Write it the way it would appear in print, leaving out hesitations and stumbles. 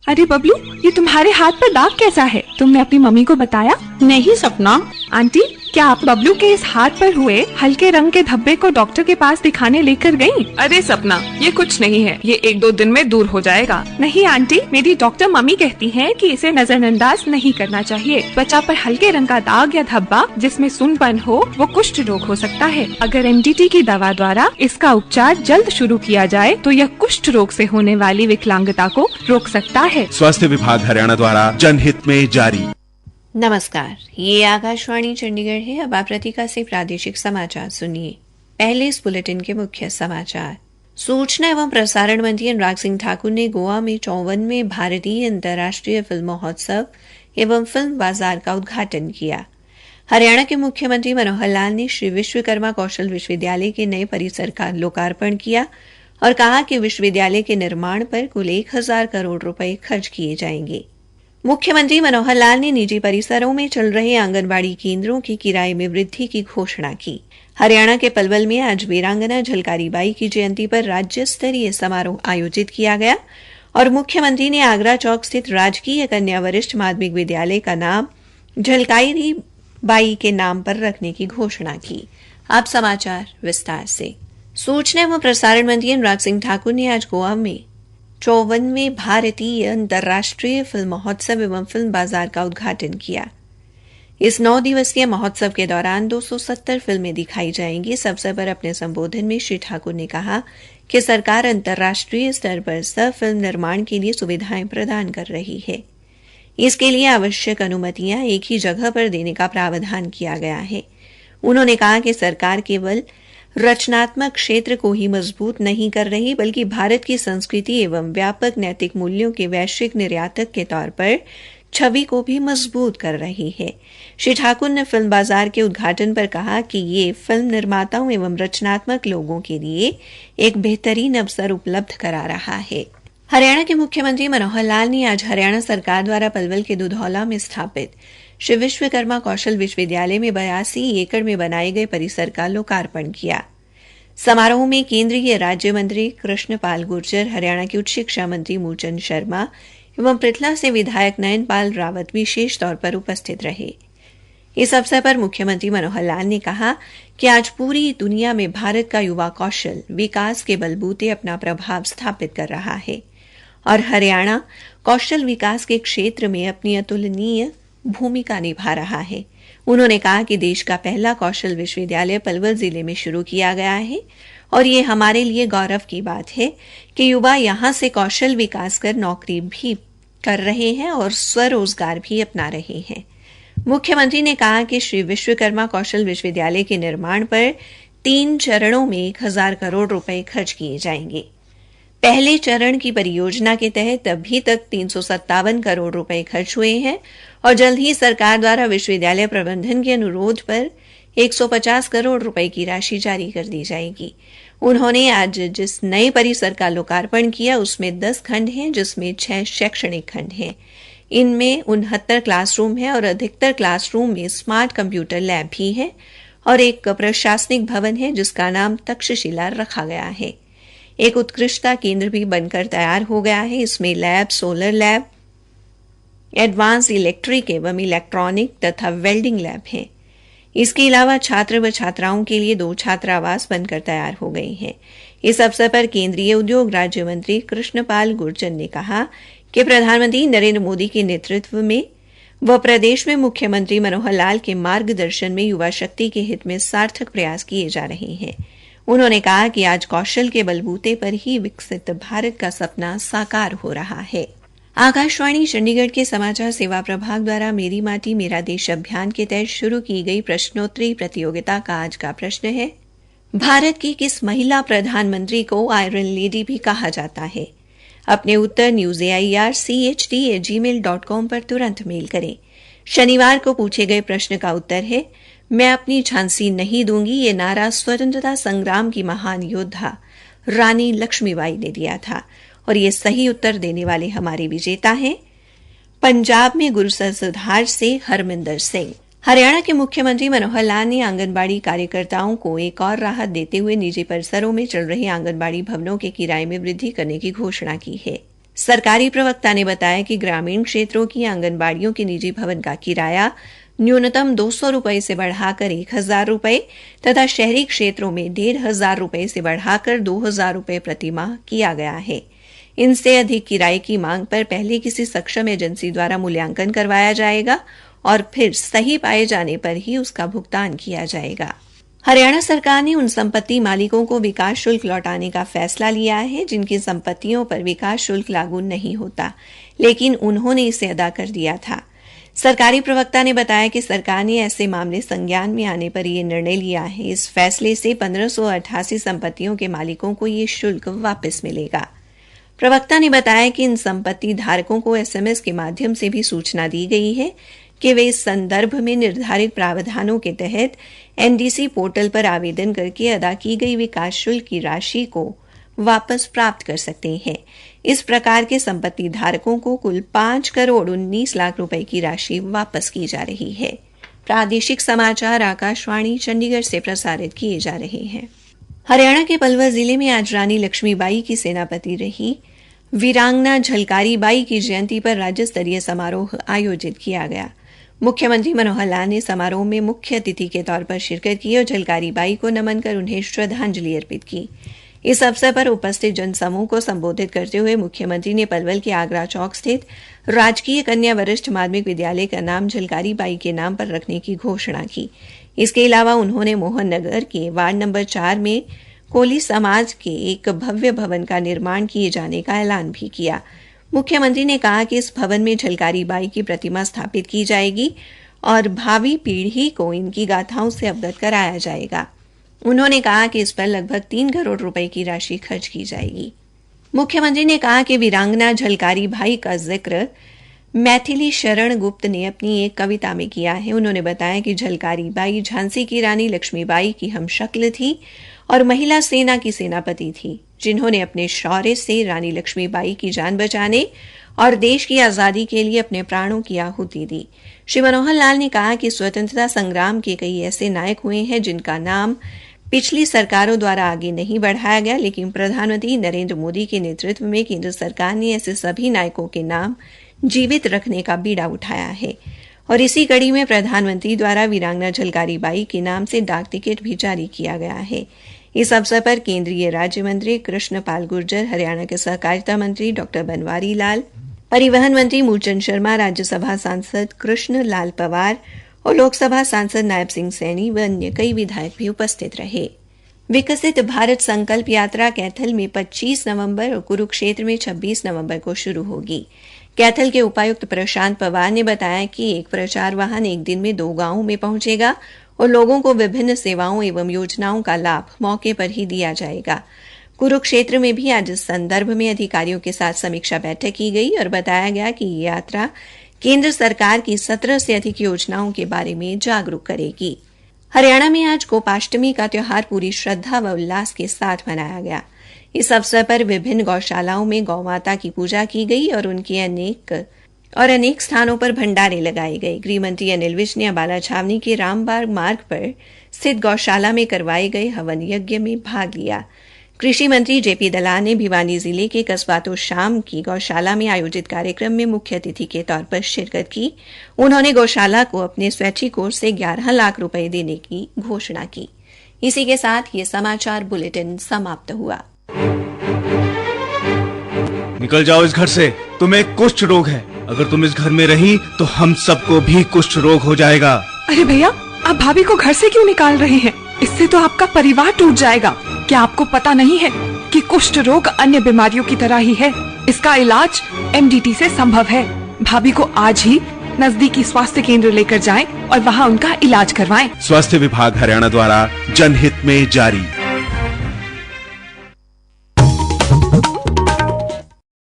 अरे बबलू, ये तुम्हारे हाथ पर दाग कैसा है? तुमने अपनी मम्मी को बताया? नहीं सपना। आंटी, क्या आप बबलू के इस हाथ पर हुए हल्के रंग के धब्बे को डॉक्टर के पास दिखाने लेकर गयी? अरे सपना, ये कुछ नहीं है, ये 1-2 दिन में दूर हो जाएगा। नहीं आंटी, मेरी डॉक्टर मम्मी कहती हैं कि इसे नजरअंदाज नहीं करना चाहिए। त्वचा पर हल्के रंग का दाग या धब्बा जिसमें सुनपन हो वो कुष्ठ रोग हो सकता है। अगर एनडीटी की दवा द्वारा इसका उपचार जल्द शुरू किया जाए तो यह कुष्ठ रोग से होने वाली विकलांगता को रोक सकता है। स्वास्थ्य विभाग हरियाणा द्वारा जनहित में जारी। नमस्कार, ये आकाशवाणी चंडीगढ़ है। अब आप प्रतिका से प्रादेशिक समाचार सुनिए। पहले इस बुलेटिन के मुख्य समाचार। सूचना एवं प्रसारण मंत्री अनुराग सिंह ठाकुर ने गोवा में 54वें भारतीय अंतर्राष्ट्रीय फिल्म महोत्सव एवं फिल्म बाजार का उद्घाटन किया। हरियाणा के मुख्यमंत्री मनोहर लाल ने श्री विश्वकर्मा कौशल विश्वविद्यालय के नए परिसर का लोकार्पण किया और कहा कि विश्वविद्यालय के निर्माण पर कुल 1000 करोड़ रुपए खर्च किए जाएंगे। मुख्यमंत्री मनोहर लाल ने निजी परिसरों में चल रहे आंगनबाड़ी केंद्रों के किराए में वृद्धि की घोषणा की। हरियाणा के पलवल में आज वीरांगना झलकारी बाई की जयंती पर राज्य स्तरीय समारोह आयोजित किया गया और मुख्यमंत्री ने आगरा चौक स्थित राजकीय कन्या वरिष्ठ माध्यमिक विद्यालय का नाम झलकारी बाई के नाम पर रखने की घोषणा की। अब समाचार विस्तार से। सूचना एवं प्रसारण मंत्री अनुराग सिंह ठाकुर ने आज गोवा में 54वें भारतीय अंतर्राष्ट्रीय फिल्म महोत्सव एवं फिल्म बाजार का उद्घाटन किया। इस 9 दिवसीय महोत्सव के दौरान 270 फिल्में दिखाई जाएंगी। इस अवसर पर अपने संबोधन में श्री ठाकुर ने कहा कि सरकार अंतर्राष्ट्रीय स्तर पर फिल्म निर्माण के लिए सुविधाएं प्रदान कर रही है। इसके लिए आवश्यक अनुमतियां एक ही जगह पर देने का प्रावधान किया गया है। उन्होंने कहा कि सरकार केवल रचनात्मक क्षेत्र को ही मजबूत नहीं कर रही बल्कि भारत की संस्कृति एवं व्यापक नैतिक मूल्यों के वैश्विक निर्यातक के तौर पर छवि को भी मजबूत कर रही है। श्री ठाकुर ने फिल्म बाजार के उद्घाटन पर कहा कि ये फिल्म निर्माताओं एवं रचनात्मक लोगों के लिए एक बेहतरीन अवसर उपलब्ध करा रहा है। हरियाणा के मुख्यमंत्री मनोहर लाल ने आज हरियाणा सरकार द्वारा पलवल के दुधौला में स्थापित श्री विश्वकर्मा कौशल विश्वविद्यालय में 82 एकड़ में बनाए गए परिसर का लोकार्पण किया। समारोह में केंद्रीय राज्य मंत्री कृष्णपाल गुर्जर, हरियाणा के उच्च शिक्षा मंत्री मूलचंद शर्मा एवं पृथला से विधायक नयनपाल रावत विशेष तौर पर उपस्थित रहे। इस अवसर पर मुख्यमंत्री मनोहर लाल ने कहा कि आज पूरी दुनिया में भारत का युवा कौशल विकास के बलबूते अपना प्रभाव स्थापित कर रहा है और हरियाणा कौशल विकास के क्षेत्र में अपनी अतुलनीय भूमिका निभा रहा है। उन्होंने कहा कि देश का पहला कौशल विश्वविद्यालय पलवल जिले में शुरू किया गया है और ये हमारे लिए गौरव की बात है कि युवा यहां से कौशल विकास कर नौकरी भी कर रहे हैं और स्वरोजगार भी अपना रहे हैं। मुख्यमंत्री ने कहा कि श्री विश्वकर्मा कौशल विश्वविद्यालय के निर्माण पर 3 चरणों में 1000 करोड़ रुपए खर्च किए जाएंगे। पहले चरण की परियोजना के तहत अभी तक 357 करोड़ रुपए खर्च हुए हैं और जल्द ही सरकार द्वारा विश्वविद्यालय प्रबंधन के अनुरोध पर 150 करोड़ रुपए की राशि जारी कर दी जाएगी। उन्होंने आज जिस नए परिसर का लोकार्पण किया उसमें 10 खंड हैं, जिसमें 6 शैक्षणिक खंड हैं। इनमें 69 क्लासरूम हैं और अधिकतर क्लासरूम में स्मार्ट कंप्यूटर लैब भी है और एक प्रशासनिक भवन है जिसका नाम तक्षशिला रखा गया है। एक उत्कृष्टता केंद्र भी बनकर तैयार हो गया है। इसमें lab, solar lab, advance electric एवं इलेक्ट्रॉनिक तथा वेल्डिंग लैब हैं। इसके अलावा छात्र व छात्राओं के लिए 2 छात्रावास बनकर तैयार हो गए हैं। इस अवसर पर केंद्रीय उद्योग राज्य मंत्री कृष्णपाल गुर्जर ने कहा कि प्रधानमंत्री नरेंद्र मोदी के नेतृत्व में व प्रदेश में मुख्यमंत्री मनोहर लाल के मार्गदर्शन में युवा शक्ति के हित में सार्थक प्रयास किए जा रहे हैं। उन्होंने कहा कि आज कौशल के बलबूते पर ही विकसित भारत का सपना साकार हो रहा है। आकाशवाणी चंडीगढ़ के समाचार सेवा प्रभाग द्वारा मेरी माटी मेरा देश अभियान के तहत शुरू की गई प्रश्नोत्तरी प्रतियोगिता का आज का प्रश्न है, भारत की किस महिला प्रधानमंत्री को आयरन लेडी भी कहा जाता है? अपने उत्तर newsairchd@gmail.com पर तुरंत मेल करें। शनिवार को पूछे गए प्रश्न का उत्तर है, मैं अपनी झांसी नहीं दूंगी। ये नारा स्वतंत्रता संग्राम की महान योद्धा रानी लक्ष्मीबाई ने दिया था और ये सही उत्तर देने वाले हमारे विजेता हैं पंजाब में गुरुसर सुधार से हरमिंदर सिंह। हरियाणा के मुख्यमंत्री मनोहर लाल ने आंगनबाड़ी कार्यकर्ताओं को एक और राहत देते हुए निजी परिसरों में चल रहे आंगनबाड़ी भवनों के किराए में वृद्धि करने की घोषणा की है। सरकारी प्रवक्ता ने बताया कि ग्रामीण क्षेत्रों की आंगनबाड़ियों के निजी भवन का किराया न्यूनतम 200 रुपये से बढ़ाकर 1000 रुपये तथा शहरी क्षेत्रों में 1500 रुपये से बढ़ाकर 2000 रुपये प्रतिमाह किया गया है। इनसे अधिक किराए की मांग पर पहले किसी सक्षम एजेंसी द्वारा मूल्यांकन करवाया जाएगा और फिर सही पाए जाने पर ही उसका भुगतान किया जाएगा। हरियाणा सरकार ने उन संपत्ति मालिकों को विकास शुल्क लौटाने का फैसला लिया है जिनकी संपत्तियों पर विकास शुल्क लागू नहीं होता, लेकिन उन्होंने इसे अदा कर दिया था। सरकारी प्रवक्ता ने बताया कि सरकार ने ऐसे मामले संज्ञान में आने पर यह निर्णय लिया है। इस फैसले से 1588 संपत्तियों के मालिकों को यह शुल्क वापस मिलेगा। प्रवक्ता ने बताया कि इन संपत्ति धारकों को एसएमएस के माध्यम से भी सूचना दी गई है कि वे इस संदर्भ में निर्धारित प्रावधानों के तहत एनडीसी पोर्टल पर आवेदन करके अदा की गई विकास शुल्क की राशि को वापस प्राप्त कर सकते हैं। इस प्रकार के संपत्ति धारकों को कुल 5 करोड़ 19 लाख रुपए की राशि वापस की जा रही है। प्रादेशिक समाचार आकाशवाणी चंडीगढ़ से प्रसारित किए जा रहे हैं। हरियाणा के पलवल जिले में आज रानी लक्ष्मीबाई की सेनापति रही वीरांगना झलकारी बाई की जयंती पर राज्य स्तरीय समारोह आयोजित किया गया। मुख्यमंत्री मनोहर लाल ने समारोह में मुख्य अतिथि के तौर पर शिरकत की और झलकारी बाई को नमन कर उन्हें श्रद्धांजलि अर्पित की। इस अवसर पर उपस्थित जनसमूह को संबोधित करते हुए मुख्यमंत्री ने पलवल के आगरा चौक स्थित राजकीय कन्या वरिष्ठ माध्यमिक विद्यालय का नाम झलकारी बाई के नाम पर रखने की घोषणा की। इसके अलावा उन्होंने मोहन नगर के वार्ड नंबर 4 में कोली समाज के एक भव्य भवन का निर्माण किए जाने का ऐलान भी किया। मुख्यमंत्री ने कहा कि इस भवन में झलकारी बाई की प्रतिमा स्थापित की जाएगी और भावी पीढ़ी को इनकी गाथाओं से अवगत कराया जाएगा। उन्होंने कहा कि इस पर लगभग 3 करोड़ रुपए की राशि खर्च की जाएगी। मुख्यमंत्री ने कहा कि वीरांगना झलकारी बाई का जिक्र मैथिली शरण गुप्त ने अपनी एक कविता में किया है। उन्होंने बताया कि झलकारी बाई झांसी की रानी लक्ष्मीबाई की हमशक्ल थी और महिला सेना की सेनापति थी, जिन्होंने अपने शौर्य से रानी लक्ष्मीबाई की जान बचाने और देश की आजादी के लिए अपने प्राणों की आहुति दी। श्री मनोहर लाल ने कहा कि स्वतंत्रता संग्राम के कई ऐसे नायक हुए हैं जिनका नाम पिछली सरकारों द्वारा आगे नहीं बढ़ाया गया, लेकिन प्रधानमंत्री नरेंद्र मोदी के नेतृत्व में केंद्र सरकार ने ऐसे सभी नायकों के नाम जीवित रखने का बीड़ा उठाया है और इसी कड़ी में प्रधानमंत्री द्वारा वीरांगना झलकारी बाई के नाम से डाक टिकट भी जारी किया गया है। इस अवसर पर केंद्रीय राज्य मंत्री कृष्ण पाल गुर्जर, हरियाणा के सहकारिता मंत्री डॉक्टर बनवारी लाल, परिवहन मंत्री मूलचंद शर्मा, राज्यसभा सांसद कृष्ण लाल पवार और लोकसभा सांसद नायब सिंह सैनी व अन्य कई विधायक भी उपस्थित रहे। विकसित भारत संकल्प यात्रा कैथल में 25 नवंबर और कुरुक्षेत्र में 26 नवंबर को शुरू होगी। कैथल के उपायुक्त प्रशांत पवार ने बताया कि एक प्रचार वाहन एक दिन में 2 गांवों में पहुंचेगा और लोगों को विभिन्न सेवाओं एवं योजनाओं का लाभ मौके पर ही दिया जाएगा। कुरुक्षेत्र में भी आज इस संदर्भ में अधिकारियों के साथ समीक्षा बैठक की गई और बताया गया कि ये यात्रा केंद्र सरकार की 17 से अधिक योजनाओं के बारे में जागरूक करेगी। हरियाणा में आज गोपाष्टमी का त्योहार पूरी श्रद्धा व उल्लास के साथ मनाया गया। इस अवसर पर विभिन्न गौशालाओं में गौ माता की पूजा की गई और उनके अनेक स्थानों पर भंडारे लगाए गए। गृह मंत्री अनिल विज ने अम्बाला छावनी के रामबाग मार्ग पर स्थित गौशाला में करवाए गए हवन यज्ञ में भाग लिया। कृषि मंत्री जेपी दलाल ने भिवानी जिले के कस्बा तो शाम की गौशाला में आयोजित कार्यक्रम में मुख्य अतिथि के तौर पर शिरकत की। उन्होंने गौशाला को अपने स्वैच्छिक कोष से 11 लाख रुपए देने की घोषणा की। इसी के साथ ये समाचार बुलेटिन समाप्त हुआ। निकल जाओ इस घर से, तुम्हें कुष्ठ रोग है। अगर तुम इस घर में रही तो हम सबको भी कुष्ठ रोग हो जाएगा। अरे भैया, आप भाभी को घर से क्यों निकाल रहे हैं? इससे तो आपका परिवार टूट जाएगा। क्या आपको पता नहीं है कि कुष्ठ रोग अन्य बीमारियों की तरह ही है? इसका इलाज एमडीटी से संभव है। भाभी को आज ही नजदीकी स्वास्थ्य केंद्र लेकर जाएं और वहां उनका इलाज करवाएं। स्वास्थ्य विभाग हरियाणा द्वारा जनहित में जारी।